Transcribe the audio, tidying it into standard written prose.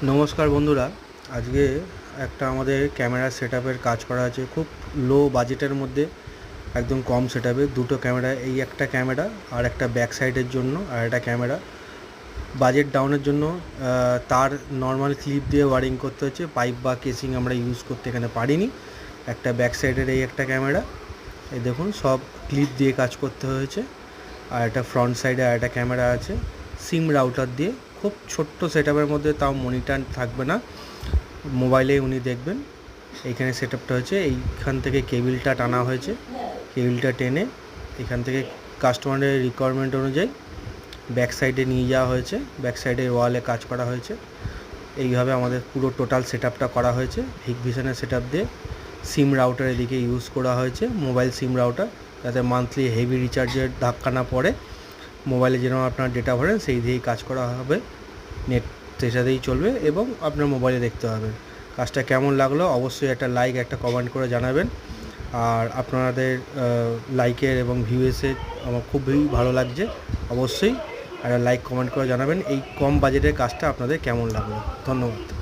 নমস্কার বন্ধুরা, আজকে একটা আমাদের ক্যামেরা সেটআপের কাজ করা আছে খুব লো বাজেটের মধ্যে, একদম কম সেটআপে। দুটো ক্যামেরা, এই একটা ক্যামেরা আর একটা ব্যাক সাইডের জন্য আর একটা ক্যামেরা। বাজেট ডাউনের জন্য তার নর্মাল ক্লিপ দিয়ে ওয়ারিং করতে হচ্ছে, পাইপ বা কেসিং আমরা ইউজ করতে এখানে পারিনি। একটা ব্যাক সাইডের এই একটা ক্যামেরা, এই দেখুন সব ক্লিপ দিয়ে কাজ করতে হয়েছে। আর একটা ফ্রন্ট সাইডে আর একটা ক্যামেরা আছে সিম রাউটার দিয়ে। খুব ছোট্ট সেটআপের মধ্যে, তাও মনিটর থাকবে না, মোবাইলেই উনি দেখবেন। এইখানে সেটআপটা হয়েছে, এইখান থেকে কেবিলটা টানা হয়েছে, কেবিলটা টেনে এখান থেকে কাস্টমারের রিকোয়ারমেন্ট অনুযায়ী ব্যাক সাইডে নিয়ে যাওয়া হয়েছে, ব্যাক সাইডে ওয়ালে কাজ করা হয়েছে। এইভাবে আমাদের পুরো টোটাল সেটআপটা করা হয়েছে। হিকভিশনের সেটআপ দিয়ে সিম রাউটার এদিকে ইউজ করা হয়েছে, মোবাইল সিম রাউটার, যাতে মান্থলি হেভি রিচার্জের ধাক্কা না পড়ে। মোবাইলে যেরকম আপনার ডেটা ভরেন সেই দিয়েই কাজ করা হবে, নেট সেটাতেই চলবে এবং আপনার মোবাইলে দেখতে হবে। কাজটা কেমন লাগলো অবশ্যই একটা লাইক, একটা কমেন্ট করে জানাবেন। আর আপনাদের লাইকের এবং ভিউসে আমার খুবই ভালো লাগছে। অবশ্যই একটা লাইক কমেন্ট করে জানাবেন এই কম বাজেটের কাজটা আপনাদের কেমন লাগলো। ধন্যবাদ।